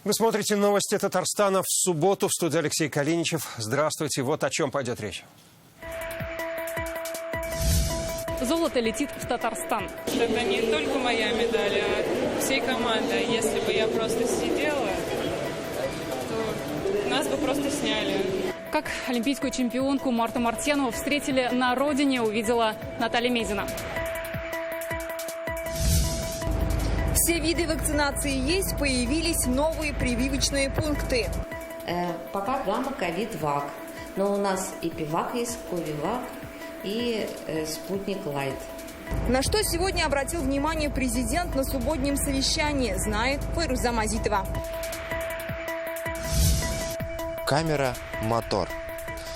Вы смотрите новости Татарстана в субботу. В студии Алексей Калиничев. Здравствуйте. Вот о чем пойдет речь. Золото летит в Татарстан. Это не только моя медаль, а всей команды. Если бы я просто сидела, то нас бы просто сняли. Как олимпийскую чемпионку Марту Мартьянову встретили на родине, увидела Наталья Мезина. Все виды вакцинации есть, появились новые прививочные пункты. Пока гамма, ковид, ВАК. Но у нас и Пивак есть, Ковивак и Спутник Лайт. На что сегодня обратил внимание президент на субботнем совещании, знает Файруза Мазитова. Камера, мотор.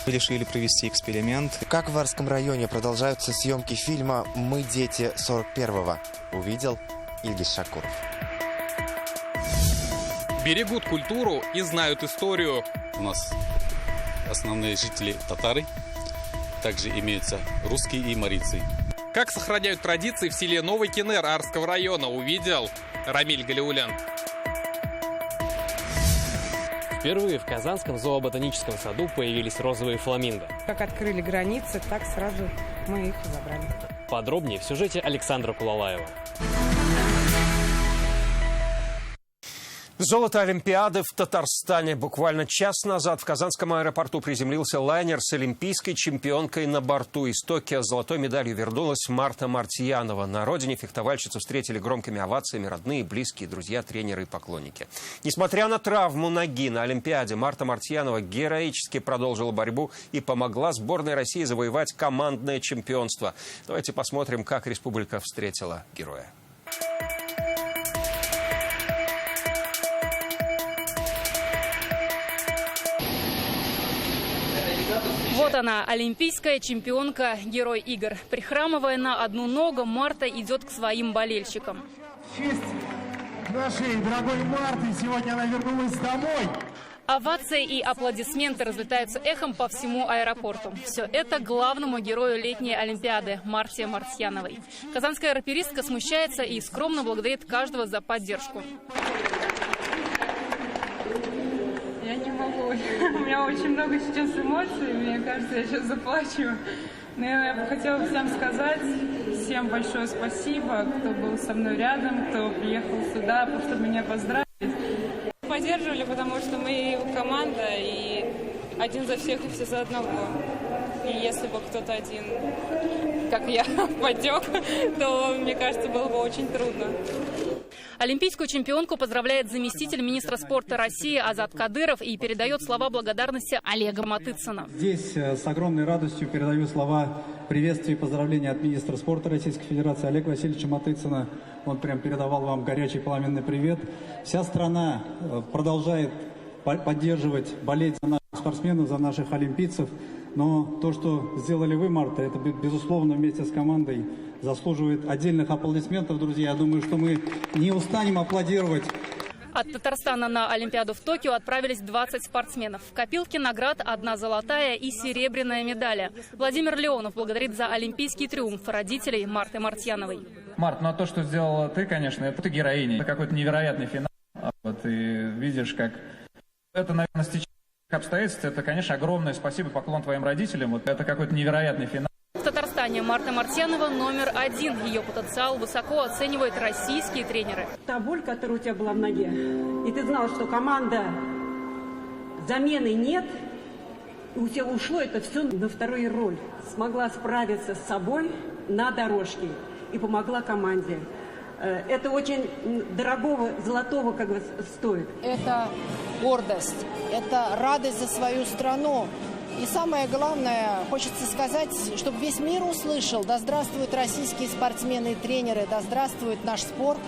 Мы решили провести эксперимент. Как в Арском районе продолжаются съемки фильма «Мы дети 41-го». Увидел Ильгиз Шакуров. Берегут культуру и знают историю. У нас основные жители татары. Также имеются русские и марийцы. Как сохраняют традиции в селе Новый Кинер Арского района, увидел Рамиль Галиулян. Впервые в Казанском зооботаническом саду появились розовые фламинго. Как открыли границы, так сразу мы их забрали. Подробнее в сюжете Александра Кулалаева. Золото Олимпиады в Татарстане. Буквально час назад в Казанском аэропорту приземлился лайнер с олимпийской чемпионкой на борту. Из Токио с золотой медалью вернулась Марта Мартьянова. На родине фехтовальщицу встретили громкими овациями родные, близкие, друзья, тренеры и поклонники. Несмотря на травму ноги на Олимпиаде, Марта Мартьянова героически продолжила борьбу и помогла сборной России завоевать командное чемпионство. Давайте посмотрим, как республика встретила героя. Вот она, олимпийская чемпионка, герой игр. Прихрамывая на одну ногу, Марта идет к своим болельщикам. В честь нашей дорогой Марты сегодня она вернулась домой. Овации и аплодисменты разлетаются эхом по всему аэропорту. Все это главному герою летней Олимпиады Марте Мартьяновой. Казанская раперистка смущается и скромно благодарит каждого за поддержку. Я не могу. У меня очень много сейчас эмоций. Мне кажется, я сейчас заплачу. Но я бы хотела всем сказать, всем большое спасибо, кто был со мной рядом, кто приехал сюда, чтобы меня поздравить. Поддерживали, потому что мы команда, и один за всех и все за одного. И если бы кто-то один, как я, потек, то, мне кажется, было бы очень трудно. Олимпийскую чемпионку поздравляет заместитель министра спорта России Азат Кадыров и передает слова благодарности Олега Матыцына. Здесь с огромной радостью передаю слова приветствия и поздравления от министра спорта Российской Федерации Олега Васильевича Матыцына. Он прям передавал вам горячий пламенный привет. Вся страна продолжает поддерживать, болеть за наших спортсменов, за наших олимпийцев. Но то, что сделали вы, Марта, это, безусловно, вместе с командой заслуживает отдельных аплодисментов, друзья. Я думаю, что мы не устанем аплодировать. От Татарстана на Олимпиаду в Токио отправились 20 спортсменов. В копилке наград 1 золотая и серебряная медали. Владимир Леонов благодарит за олимпийский триумф родителей Марты Мартьяновой. Март, ну а то, что сделала ты, конечно, это ты героиня. Это какой-то невероятный финал. Вот, и видишь, как это, наверное, стечение обстоятельств. Это, конечно, огромное спасибо, поклон твоим родителям. Вот это какой-то невероятный финал. В Татарстане Марта Мартьянова номер 1. Ее потенциал высоко оценивают российские тренеры. Та боль, которая у тебя была в ноге, и ты знал, что команда замены нет, и у тебя ушло это все на вторую роль. Смогла справиться с собой на дорожке и помогла команде. Это очень дорогого, золотого как бы стоит. Это гордость, это радость за свою страну. И самое главное, хочется сказать, чтобы весь мир услышал: да здравствуют российские спортсмены и тренеры, да здравствует наш спорт.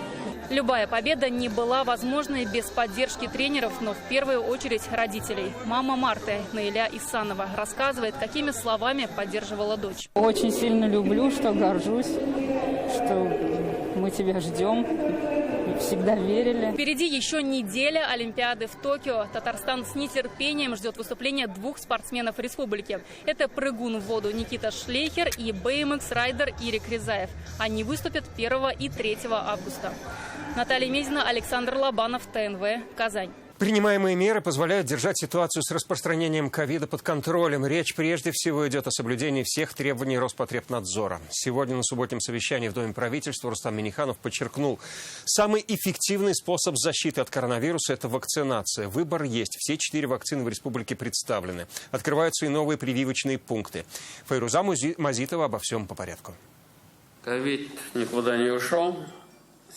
Любая победа не была возможной без поддержки тренеров, но в первую очередь родителей. Мама Марты, Наиля Исанова, рассказывает, какими словами поддерживала дочь. Очень сильно люблю, что горжусь, что мы тебя ждем. Всегда верили. Впереди еще неделя Олимпиады в Токио. Татарстан с нетерпением ждет выступления 2 спортсменов республики. Это прыгун в воду Никита Шлейхер и BMX-райдер Ирик Рязаев. Они выступят 1 и 3 августа. Наталья Мезина, Александр Лобанов, ТНВ, Казань. Принимаемые меры позволяют держать ситуацию с распространением ковида под контролем. Речь прежде всего идет о соблюдении всех требований Роспотребнадзора. Сегодня на субботнем совещании в Доме правительства Рустам Минниханов подчеркнул, самый эффективный способ защиты от коронавируса – это вакцинация. Выбор есть. Все 4 вакцины в республике представлены. Открываются и новые прививочные пункты. Файруза Мазитова обо всем по порядку. Ковид никуда не ушел.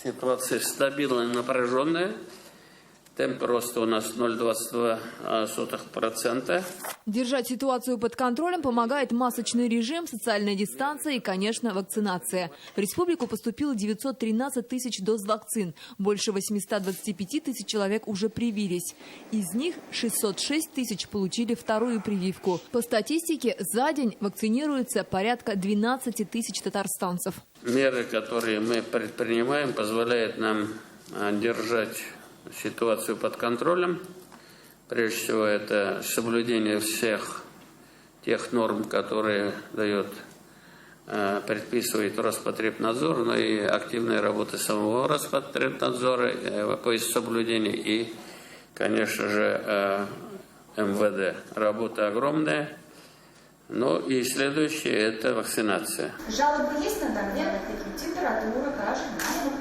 Ситуация стабильная, напряженная. Темп роста у нас 0,22%. Держать ситуацию под контролем помогает масочный режим, социальная дистанция и, конечно, вакцинация. В республику поступило 913 тысяч доз вакцин. Больше 825 тысяч человек уже привились. Из них 606 тысяч получили вторую прививку. По статистике, за день вакцинируется порядка 12 тысяч татарстанцев. Меры, которые мы предпринимаем, позволяют нам держать ситуацию под контролем. Прежде всего, это соблюдение всех тех норм, которые предписывает Роспотребнадзор, но и активная работа самого Роспотребнадзора по соблюдению и, конечно же, МВД. Работа огромная. Ну и следующее – это вакцинация. Жалобы есть на данные? Температура, кашель,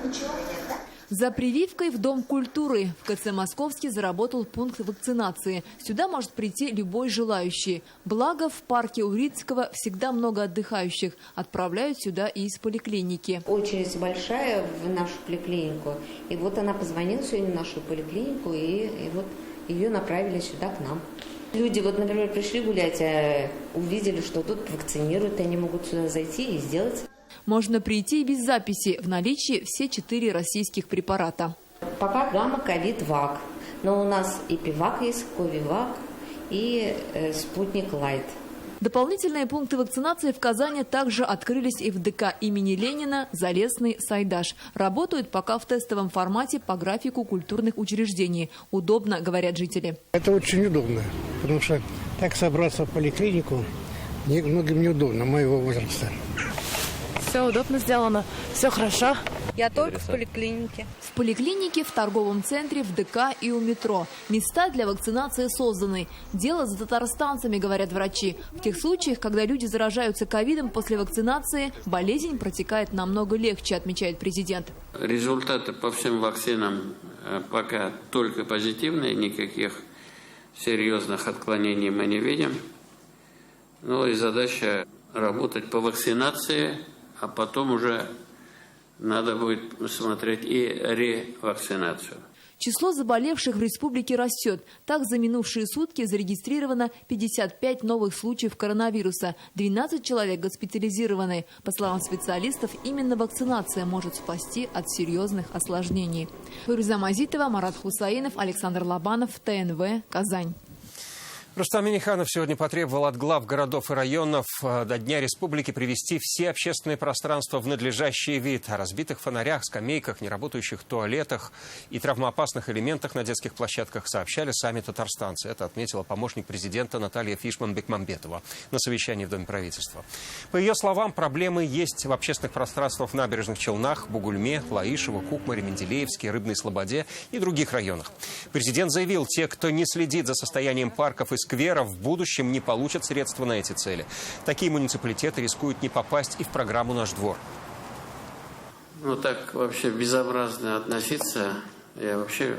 ничего нет, да? За прививкой в Дом культуры в КЦ Московский заработал пункт вакцинации. Сюда может прийти любой желающий. Благо, в парке Урицкого всегда много отдыхающих. Отправляют сюда и из поликлиники. Очередь большая в нашу поликлинику. И вот она позвонила сегодня в нашу поликлинику, и вот ее направили сюда к нам. Люди, вот, например, пришли гулять, увидели, что тут вакцинируют, они могут сюда зайти и сделать. Можно прийти и без записи. В наличии все 4 российских препарата. Пока гамма, ковид, вак. Но у нас и пивак есть, ковивак, и спутник лайт. Дополнительные пункты вакцинации в Казани также открылись и в ДК имени Ленина, Залесный, Сайдаш. Работают пока в тестовом формате по графику культурных учреждений. Удобно, говорят жители. Это очень удобно, потому что так собраться в поликлинику многим неудобно моего возраста. Все удобно сделано, все хорошо. Я только в поликлинике. В поликлинике, в торговом центре, в ДК и у метро. Места для вакцинации созданы. Дело за татарстанцами, говорят врачи. В тех случаях, когда люди заражаются ковидом после вакцинации, болезнь протекает намного легче, отмечает президент. Результаты по всем вакцинам пока только позитивные, никаких серьезных отклонений мы не видим. Ну и задача работать по вакцинации, а потом уже надо будет смотреть и ревакцинацию. Число заболевших в республике растет. Так, за минувшие сутки зарегистрировано 55 новых случаев коронавируса. 12 человек госпитализированы. По словам специалистов, именно вакцинация может спасти от серьезных осложнений. Файруза Мазитова, Марат Хусаинов, Александр Лобанов, ТНВ, Казань. Рустам Минниханов сегодня потребовал от глав городов и районов до Дня Республики привести все общественные пространства в надлежащий вид. О разбитых фонарях, скамейках, неработающих туалетах и травмоопасных элементах на детских площадках сообщали сами татарстанцы. Это отметила помощник президента Наталья Фишман-Бекмамбетова на совещании в Доме правительства. По ее словам, проблемы есть в общественных пространствах в Набережных Челнах, Бугульме, Лаишево, Кукмаре, Менделеевске, Рыбной Слободе и других районах. Президент заявил, те, кто не следит за состоянием парков и скверов, в будущем не получат средства на эти цели. Такие муниципалитеты рискуют не попасть и в программу «Наш двор». Ну так вообще безобразно относиться, я вообще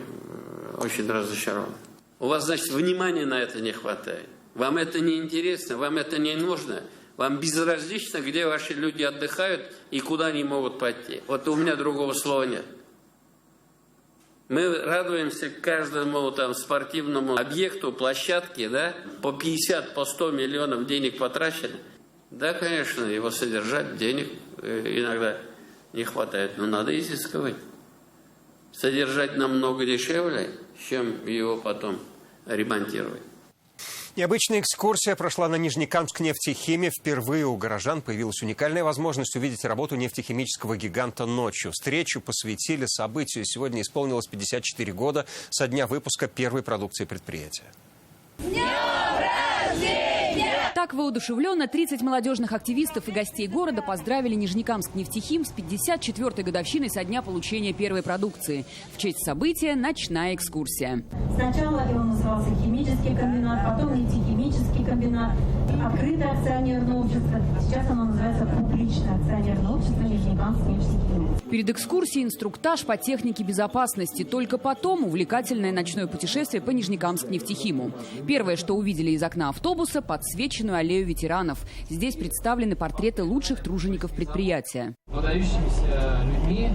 очень разочарован. У вас, значит, внимания на это не хватает. Вам это не интересно, вам это не нужно. Вам безразлично, где ваши люди отдыхают и куда они могут пойти. Вот у меня другого слова нет. Мы радуемся каждому спортивному объекту, площадке, да, по 50, по 100 миллионов денег потрачено. Да, конечно, его содержать денег иногда не хватает, но надо изыскивать. Содержать намного дешевле, чем его потом ремонтировать. Необычная экскурсия прошла на Нижнекамск нефтехимии. Впервые у горожан появилась уникальная возможность увидеть работу нефтехимического гиганта ночью. Встречу посвятили событию. Сегодня исполнилось 54 года со дня выпуска первой продукции предприятия. Так Так воодушевленно 30 молодежных активистов и гостей города поздравили Нижнекамск-Нефтехим с 54-й годовщиной со дня получения первой продукции. В честь события ночная экскурсия. Сначала он назывался химический комбинат, потом нефтехимический комбинат, открытое акционерное общество. Сейчас оно называется публичное акционерное общество Нижнекамск-Нефтехим. Перед экскурсией инструктаж по технике безопасности. Только потом увлекательное ночное путешествие по Нижнекамск-Нефтехиму. Первое, что увидели из окна автобуса – подсвеченную аллею ветеранов. Здесь представлены портреты лучших тружеников предприятия. Выдающимися людьми,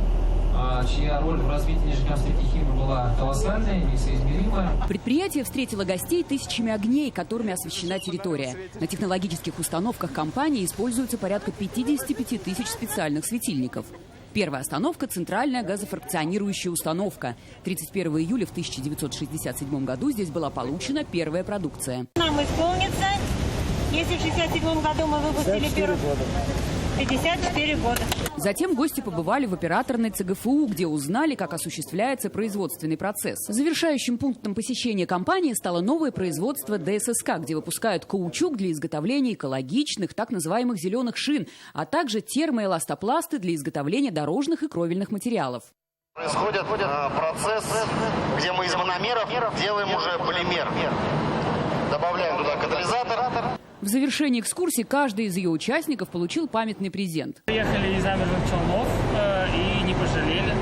чья роль в развитии Нижнекамск-Нефтехима была колоссальная, несоизмеримая. Предприятие встретило гостей тысячами огней, которыми освещена территория. На технологических установках компании используется порядка 55 тысяч специальных светильников. Первая остановка – центральная газофракционирующая установка. 31 июля в 1967 году здесь была получена первая продукция. Нам исполнится, если в 1967 году мы выпустили первую... 54 года. Затем гости побывали в операторной ЦГФУ, где узнали, как осуществляется производственный процесс. Завершающим пунктом посещения компании стало новое производство ДССК, где выпускают каучук для изготовления экологичных, так называемых зеленых шин, а также термоэластопласты для изготовления дорожных и кровельных материалов. Происходит процесс, где мы из мономеров делаем уже полимер. Добавляем туда катализатор. В завершении экскурсии каждый из ее участников получил памятный презент. Приехали из замерзлых Челнов и не пожалели,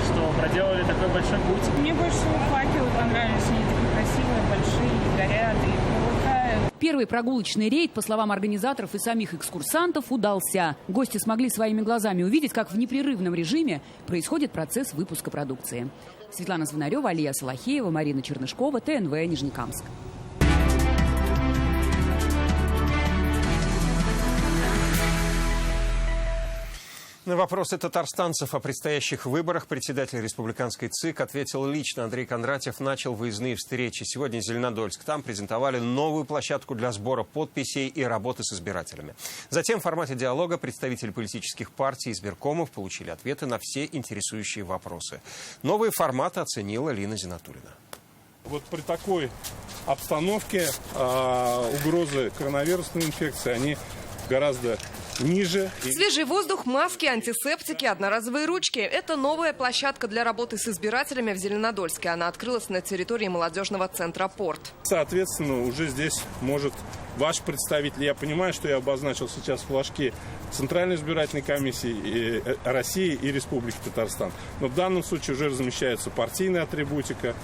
что проделали такой большой путь. Мне больше всего факелы понравились, они такие красивые, большие, горят и полыхают. Первый прогулочный рейд, по словам организаторов и самих экскурсантов, удался. Гости смогли своими глазами увидеть, как в непрерывном режиме происходит процесс выпуска продукции. Светлана Звонарева, Алия Салахеева, Марина Чернышкова, ТНВ, Нижнекамск. На вопросы татарстанцев о предстоящих выборах председатель республиканской ЦИК ответил лично. Андрей Кондратьев начал выездные встречи. Сегодня Зеленодольск. Там презентовали новую площадку для сбора подписей и работы с избирателями. Затем в формате диалога представители политических партий и избиркомов получили ответы на все интересующие вопросы. Новые форматы оценила Лина Зинатуллина. Вот при такой обстановке угрозы коронавирусной инфекции, они гораздо ниже. Свежий воздух, маски, антисептики, одноразовые ручки – это новая площадка для работы с избирателями в Зеленодольске. Она открылась на территории молодежного центра «Порт». Соответственно, уже здесь может ваш представитель, я понимаю, что я обозначил сейчас флажки Центральной избирательной комиссии России и Республики Татарстан. Но в данном случае уже размещается партийная атрибутика,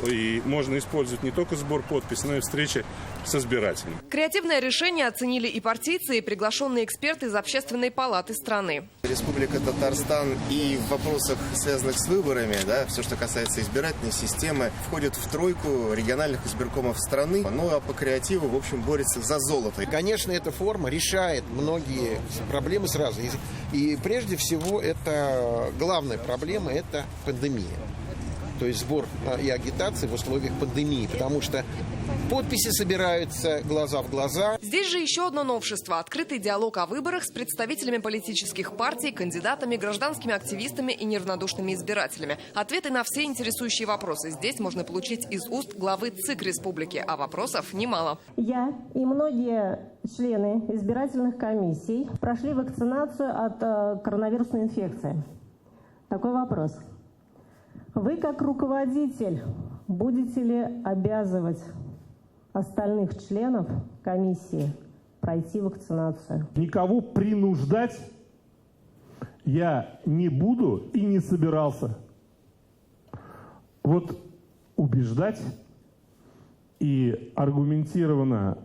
и можно использовать не только сбор подписей, но и встречи с избирателями. Креативное решение оценили и партийцы, и приглашенные эксперты из Общественной палаты страны. Республика Татарстан и в вопросах, связанных с выборами, да, все, что касается избирательной системы, входит в тройку региональных избиркомов страны. Ну а по креативу, в общем, борется за золото. Конечно, эта форма решает многие проблемы сразу. И прежде всего, это главная проблема – это пандемия. То есть сбор и агитация в условиях пандемии, потому что подписи собираются глаза в глаза. Здесь же еще одно новшество – открытый диалог о выборах с представителями политических партий, кандидатами, гражданскими активистами и неравнодушными избирателями. Ответы на все интересующие вопросы здесь можно получить из уст главы ЦИК республики, а вопросов немало. Я и многие члены избирательных комиссий прошли вакцинацию от коронавирусной инфекции. Такой вопрос. Вы, как руководитель, будете ли обязывать остальных членов комиссии пройти вакцинацию? Никого принуждать я не буду и не собирался. Вот убеждать и аргументированно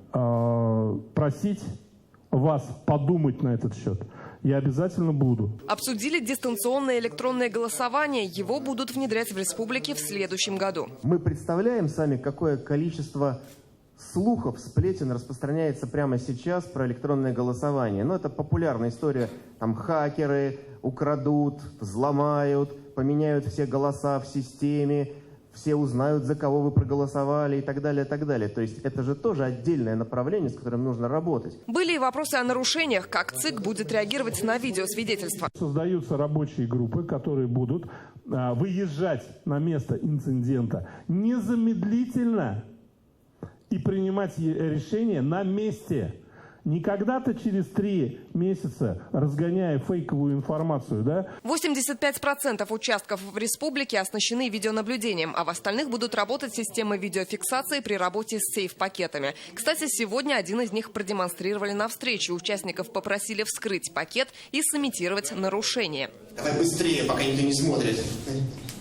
просить вас подумать на этот счет я обязательно буду. Обсудили дистанционное электронное голосование. Его будут внедрять в республике в следующем году. Мы представляем сами, какое количество слухов, сплетен распространяется прямо сейчас про электронное голосование. Но это популярная история. Там хакеры украдут, взломают, поменяют все голоса в системе, все узнают, за кого вы проголосовали и так далее, и так далее. То есть это же тоже отдельное направление, с которым нужно работать. Были и вопросы о нарушениях, как ЦИК будет реагировать на видеосвидетельства. Создаются рабочие группы, которые будут выезжать на место инцидента незамедлительно и принимать решения на месте. Не когда-то через 3 месяца, разгоняя фейковую информацию, да? 85% участков в республике оснащены видеонаблюдением, а в остальных будут работать системы видеофиксации при работе с сейф-пакетами. Кстати, сегодня один из них продемонстрировали на встрече. Участников попросили вскрыть пакет и сымитировать нарушение. Давай быстрее, пока никто не смотрит.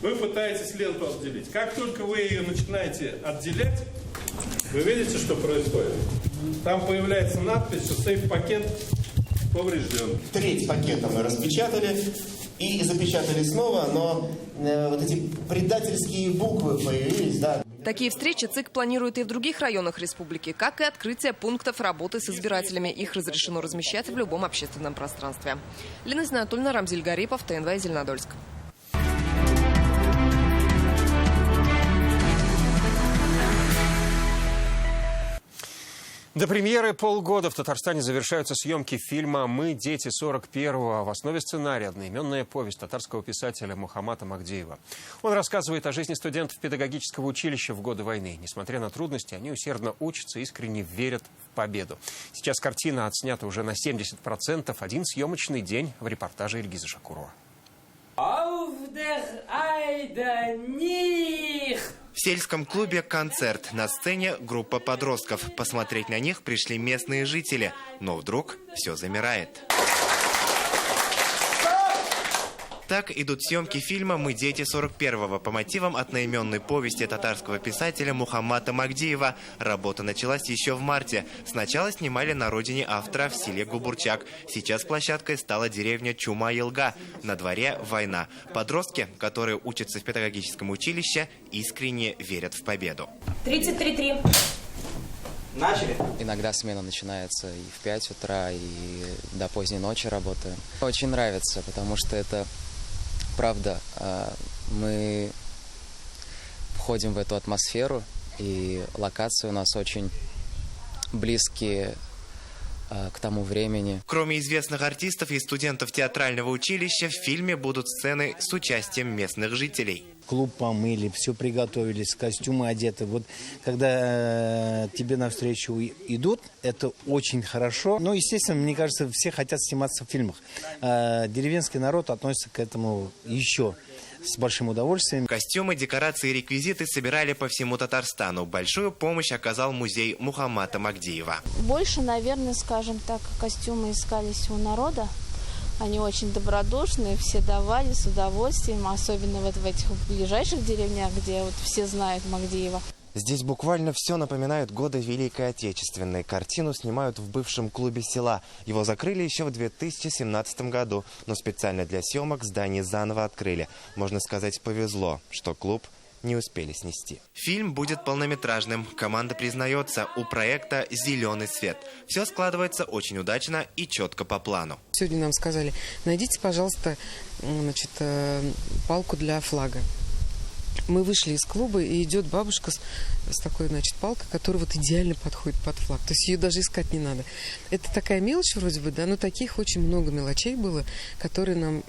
Вы пытаетесь ленту отделить. Как только вы ее начинаете отделять, вы видите, что происходит? Там появляется надпись, что сейф-пакет поврежден. Треть пакета мы распечатали и запечатали снова, но вот эти предательские буквы появились, да. Такие встречи ЦИК планирует и в других районах республики, как и открытие пунктов работы с избирателями. Их разрешено размещать в любом общественном пространстве. Лена Знатульна, Рамзиль Гарипов, ТНВ, Зеленодольск. До премьеры полгода в Татарстане завершаются съемки фильма «Мы, дети 41-го». В основе сценария одноименная повесть татарского писателя Мухаммата Магдиева. Он рассказывает о жизни студентов педагогического училища в годы войны. Несмотря на трудности, они усердно учатся и искренне верят в победу. Сейчас картина отснята уже на 70%. Один съемочный день в репортаже Ильгиза Шакурова. В сельском клубе концерт. На сцене группа подростков. Посмотреть на них пришли местные жители. Но вдруг все замирает. Так идут съемки фильма «Мы, дети 41-го» по мотивам одноименной повести татарского писателя Мухаммата Магдиева. Работа началась еще в марте. Сначала снимали на родине автора в селе Губурчак. Сейчас площадкой стала деревня Чума-Елга. На дворе война. Подростки, которые учатся в педагогическом училище, искренне верят в победу. 33-3. Начали. Иногда смена начинается и в 5 утра, и до поздней ночи работаем. Очень нравится, потому что это правда. Мы входим в эту атмосферу, и локации у нас очень близкие к тому времени. Кроме известных артистов и студентов театрального училища, в фильме будут сцены с участием местных жителей. Клуб помыли, все приготовились, костюмы одеты. Вот когда тебе навстречу идут, это очень хорошо. Ну, естественно, мне кажется, все хотят сниматься в фильмах. Деревенский народ относится к этому еще с большим удовольствием. Костюмы, декорации и реквизиты собирали по всему Татарстану. Большую помощь оказал музей Мухаммата Магдиева. Больше, наверное, скажем так, костюмы искались у народа. Они очень добродушные, все давали с удовольствием, особенно вот в этих ближайших деревнях, где вот все знают Магдиева. Здесь буквально все напоминает годы Великой Отечественной. Картину снимают в бывшем клубе села. Его закрыли еще в 2017 году, но специально для съемок здание заново открыли. Можно сказать, повезло, что клуб не успели снести. Фильм будет полнометражным. Команда признается, у проекта зеленый свет. Все складывается очень удачно и четко по плану. Сегодня нам сказали, найдите, пожалуйста, палку для флага. Мы вышли из клуба, и идет бабушка с такой, палкой, которая вот идеально подходит под флаг. То есть ее даже искать не надо. Это такая мелочь вроде бы, да, но таких очень много мелочей было, которые нам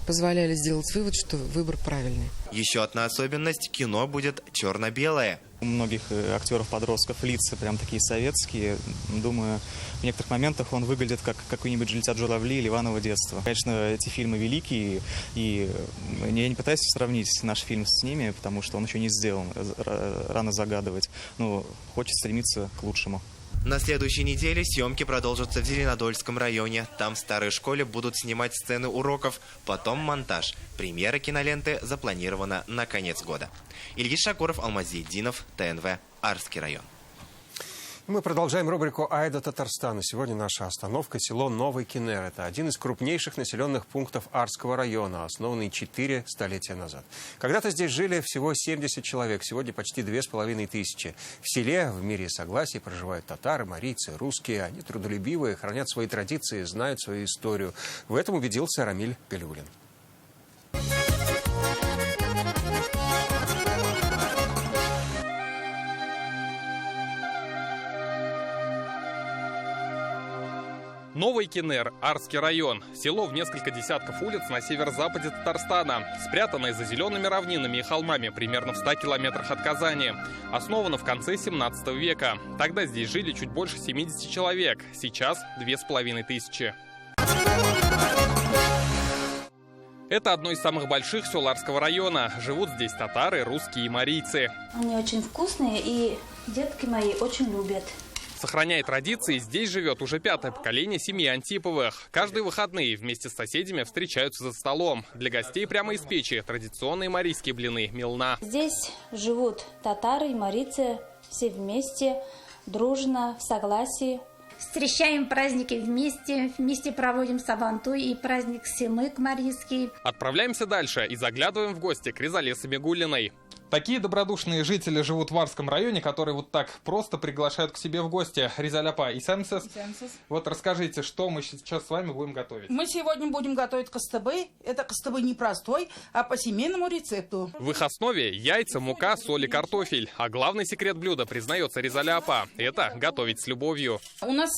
позволяли сделать вывод, что выбор правильный. Еще одна особенность – кино будет черно-белое. У многих актеров-подростков лица прям такие советские. Думаю, в некоторых моментах он выглядит как какой-нибудь «Летят журавли» или «Иваново детство». Конечно, эти фильмы великие, и я не пытаюсь сравнить наш фильм с ними, потому что он еще не сделан, рано загадывать. Но хочется стремиться к лучшему. На следующей неделе съемки продолжатся в Зеленодольском районе. Там в старой школе будут снимать сцены уроков, потом монтаж. Премьера киноленты запланирована на конец года. Ильгиз Шакуров, Алмазиддинов, ТНВ, Арский район. Мы продолжаем рубрику «Айда Татарстана». Сегодня наша остановка – село Новый Кинер. Это один из крупнейших населенных пунктов Арского района, основанный 4 столетия назад. Когда-то здесь жили всего 70 человек, сегодня почти 2500. В селе в мире и согласии проживают татары, марийцы, русские. Они трудолюбивые, хранят свои традиции, знают свою историю. В этом убедился Рамиль Галиуллин. Новый Кинер, Арский район. Село в несколько десятков улиц на северо-западе Татарстана. Спрятанное за зелеными равнинами и холмами примерно в 100 километрах от Казани. Основано в конце 17 века. Тогда здесь жили чуть больше 70 человек. Сейчас 2500. Это одно из самых больших сел Арского района. Живут здесь татары, русские и марийцы. Они очень вкусные, и детки мои очень любят. Сохраняя традиции, здесь живет уже 5-е поколение семьи Антиповых. Каждые выходные вместе с соседями встречаются за столом. Для гостей прямо из печи традиционные марийские блины «Милна». Здесь живут татары и марийцы все вместе, дружно, в согласии. Встречаем праздники вместе проводим сабантуй и праздник Семык марийский. Отправляемся дальше и заглядываем в гости к Резалесе Мигулиной. Такие добродушные жители живут в Арском районе, которые вот так просто приглашают к себе в гости. Резаляпа и Сэмсес. Вот расскажите, что мы сейчас с вами будем готовить. Мы сегодня будем готовить кыстыбый. Это кыстыбый не простой, а по семейному рецепту. В их основе яйца, мука, соль и картофель. А главный секрет блюда, признается Резаляпа, это готовить с любовью. У нас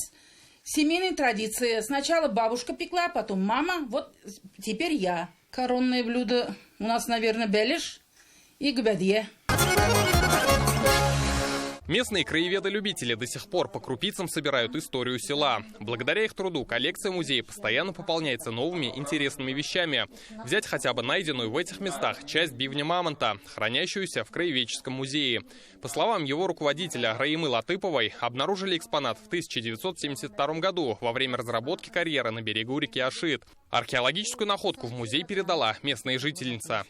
семейные традиции. Сначала бабушка пекла, потом мама, вот теперь я. Коронное блюдо у нас, наверное, беляш и гбядье. Местные краеведы-любители до сих пор по крупицам собирают историю села. Благодаря их труду коллекция музея постоянно пополняется новыми интересными вещами. Взять хотя бы найденную в этих местах часть бивня мамонта, хранящуюся в краеведческом музее. По словам его руководителя Раимы Латыповой, обнаружили экспонат в 1972 году во время разработки карьера на берегу реки Ашит. Археологическую находку в музей передала местная жительница.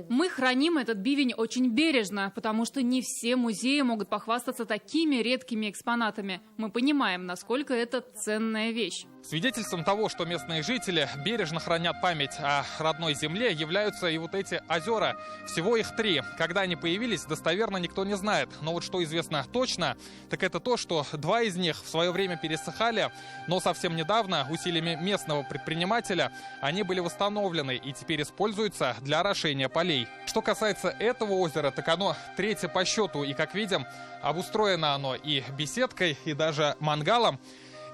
Мы храним этот бивень очень бережно, потому что не все музеи могут похвастаться такими редкими экспонатами. Мы понимаем, насколько это ценная вещь. Свидетельством того, что местные жители бережно хранят память о родной земле, являются и вот эти озера. Всего их 3. Когда они появились, достоверно никто не знает. Но вот что известно точно, так это то, что 2 из них в свое время пересыхали, но совсем недавно усилиями местного предпринимателя они были восстановлены и теперь используются для орошения полей. Что касается этого озера, так оно 3-е по счету. И, как видим, обустроено оно и беседкой, и даже мангалом.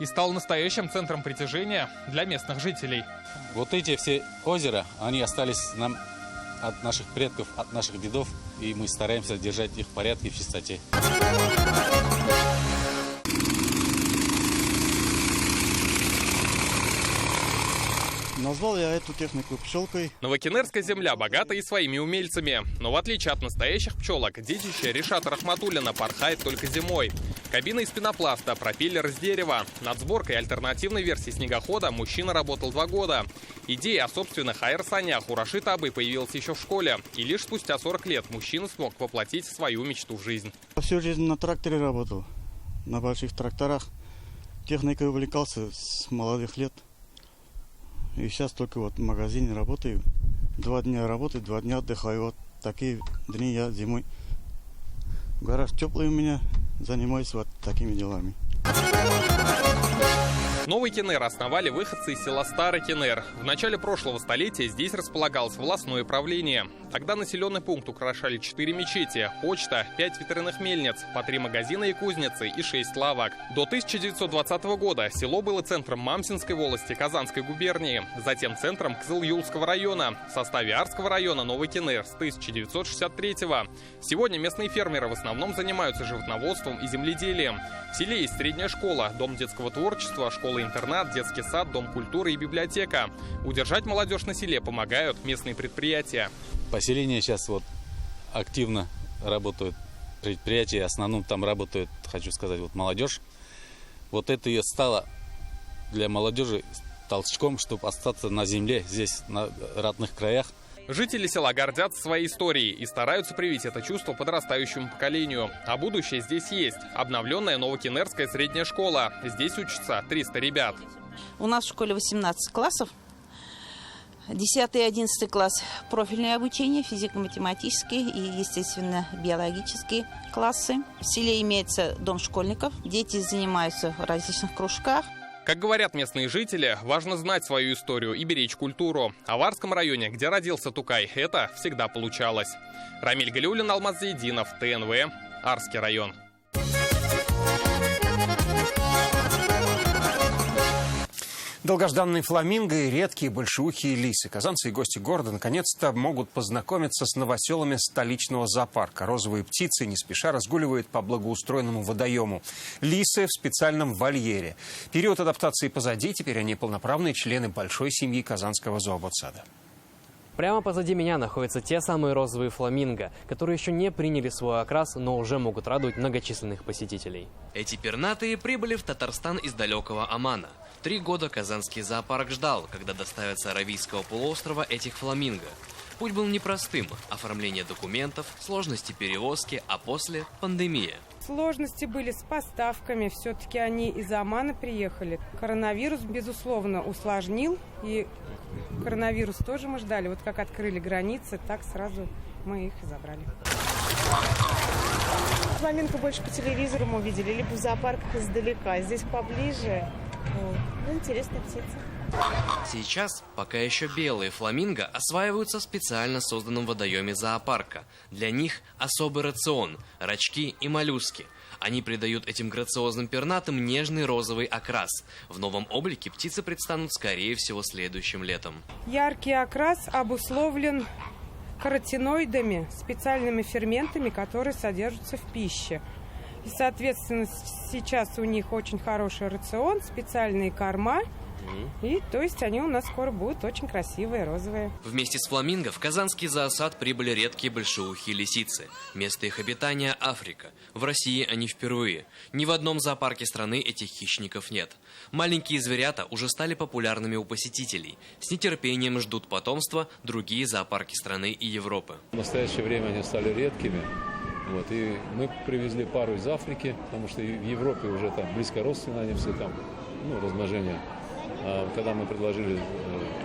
И стал настоящим центром притяжения для местных жителей. Вот эти все озера, они остались нам от наших предков, от наших дедов, и мы стараемся держать их в порядке и в чистоте. Назвал я эту технику пчелкой. Новокинерская земля богата и своими умельцами. Но в отличие от настоящих пчелок, детище Ришата Рахматуллина порхает только зимой. Кабина из пенопласта, пропеллер из дерева. Над сборкой альтернативной версии снегохода мужчина работал 2 года. Идея о собственных аэросанях у Рашита Абы появилась еще в школе. И лишь спустя 40 лет мужчина смог воплотить свою мечту в жизнь. Всю жизнь на тракторе работал, на больших тракторах. Техникой увлекался с молодых лет. И сейчас только вот в магазине работаю. 2 дня работаю, 2 дня отдыхаю. Вот такие дни я зимой. Гараж теплый у меня, занимаюсь вот такими делами. Новый Кинер основали выходцы из села Старый Кинер. В начале прошлого столетия здесь располагалось властное правление. Тогда населенный пункт украшали 4 мечети, почта, 5 ветряных мельниц, по 3 магазина и кузницы и 6 лавок. До 1920 года село было центром Мамсинской волости Казанской губернии, затем центром Кызыл-Юлского района. В составе Арского района Новый Кинер с 1963-го. Сегодня местные фермеры в основном занимаются животноводством и земледелием. В селе есть средняя школа, дом детского творчества, школа-интернат, детский сад, дом культуры и библиотека. Удержать молодежь на селе помогают местные предприятия. Поселение сейчас вот активно работают предприятия. В основном там работает, хочу сказать, вот молодежь. Вот это и стало для молодежи толчком, чтобы остаться на земле, здесь, на родных краях. Жители села гордятся своей историей и стараются привить это чувство подрастающему поколению. А будущее здесь есть. Обновленная Новокинерская средняя школа. Здесь учатся 300 ребят. У нас в школе 18 классов. 10 и 11 класс профильное обучение, физико-математические и, естественно, биологические классы. В селе имеется дом школьников. Дети занимаются в различных кружках. Как говорят местные жители, важно знать свою историю и беречь культуру. А в Арском районе, где родился Тукай, это всегда получалось. Рамиль Галиуллин, Алмаз Зайдинов, ТНВ, Арский район. Долгожданные фламинго и редкие большеухие лисы. Казанцы и гости города наконец-то могут познакомиться с новоселами столичного зоопарка. Розовые птицы не спеша разгуливают по благоустроенному водоему. Лисы в специальном вольере. Период адаптации позади, теперь они полноправные члены большой семьи Казанского зооботсада. Прямо позади меня находятся те самые розовые фламинго, которые еще не приняли свой окрас, но уже могут радовать многочисленных посетителей. Эти пернатые прибыли в Татарстан из далекого Омана. 3 года казанский зоопарк ждал, когда доставят с Аравийского полуострова этих фламинго. Путь был непростым. Оформление документов, сложности перевозки, а после – пандемия. Сложности были с поставками, все-таки они из Омана приехали. Коронавирус, безусловно, усложнил, и коронавирус тоже мы ждали. Вот как открыли границы, так сразу мы их и забрали. Фламинго больше по телевизору мы видели, либо в зоопарках издалека. Здесь поближе. Ну, интересная птица. Сейчас пока еще белые фламинго осваиваются в специально созданном водоеме зоопарка. Для них особый рацион – рачки и моллюски. Они придают этим грациозным пернатым нежный розовый окрас. В новом облике птицы предстанут, скорее всего, следующим летом. Яркий окрас обусловлен каротиноидами, специальными ферментами, которые содержатся в пище. И, соответственно, сейчас у них очень хороший рацион, специальные корма. И, то есть, они у нас скоро будут очень красивые, розовые. Вместе с фламинго в казанский зоосад прибыли редкие большеухие лисицы. Место их обитания – Африка. В России они впервые. Ни в одном зоопарке страны этих хищников нет. Маленькие зверята уже стали популярными у посетителей. С нетерпением ждут потомства другие зоопарки страны и Европы. В настоящее время они стали редкими. Вот, и мы привезли пару из Африки, потому что в Европе уже там близко родственны, они все там, размножение. Когда мы предложили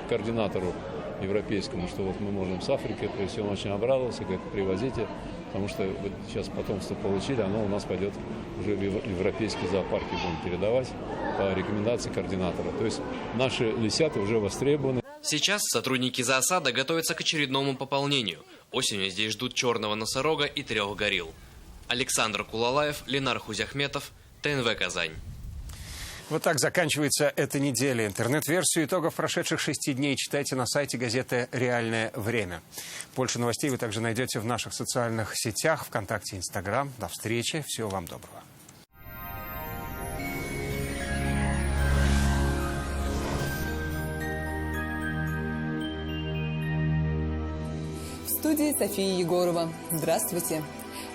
координатору европейскому, что вот мы можем с Африки, то есть он очень обрадовался, говорит, привозите, потому что вот сейчас потомство получили, оно у нас пойдет уже в европейский зоопарк и будем передавать по рекомендации координатора. То есть наши лисята уже востребованы. Сейчас сотрудники зоосада готовятся к очередному пополнению. Осенью здесь ждут черного носорога и 3 горилл. Александр Кулалаев, Ленар Хузяхметов, ТНВ «Казань». Вот так заканчивается эта неделя. Интернет-версию итогов прошедших 6 дней читайте на сайте газеты «Реальное время». Больше новостей вы также найдете в наших социальных сетях, ВКонтакте, Инстаграм. До встречи. Всего вам доброго. В студии София Егорова. Здравствуйте.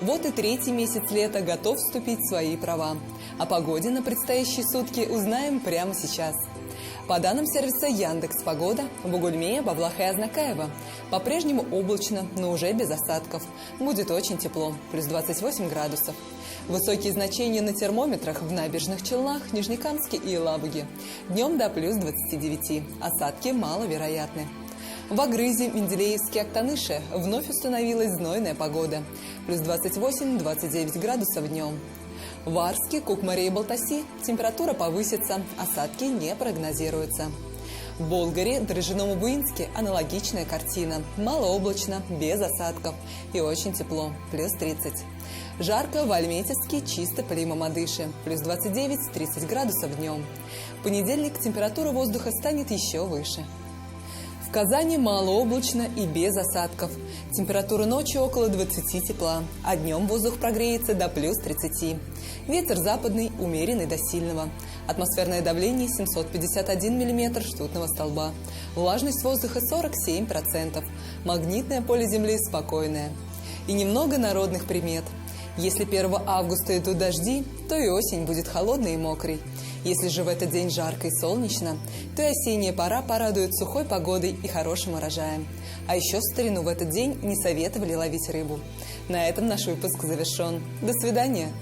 Вот и 3-й месяц лета готов вступить в свои права. О погоде на предстоящие сутки узнаем прямо сейчас. По данным сервиса Яндекс.Погода, в Бугульме, Бавлах и Азнакаево по-прежнему облачно, но уже без осадков. Будет очень тепло, плюс 28 градусов. Высокие значения на термометрах в Набережных Челнах, Нижнекамске и Елабуге. Днем до плюс 29. Осадки маловероятны. В Агрызе, Менделеевске, Актаныше вновь установилась знойная погода. Плюс 28-29 градусов днем. В Арске, Кукмаре и Балтаси температура повысится, осадки не прогнозируются. В Болгаре, Дрожжином и Буинске аналогичная картина. Малооблачно, без осадков и очень тепло, плюс 30. Жарко в Альметьевске, Чистополе и Мамадыше, плюс 29-30 градусов днем. В понедельник температура воздуха станет еще выше. В Казани малооблачно и без осадков. Температура ночью около 20 тепла, а днем воздух прогреется до плюс 30. Ветер западный, умеренный до сильного. Атмосферное давление 751 мм ртутного столба. Влажность воздуха 47%. Магнитное поле Земли спокойное. И немного народных примет. Если 1 августа идут дожди, то и осень будет холодной и мокрой. Если же в этот день жарко и солнечно, то и осенняя пора порадует сухой погодой и хорошим урожаем. А еще в старину в этот день не советовали ловить рыбу. На этом наш выпуск завершен. До свидания!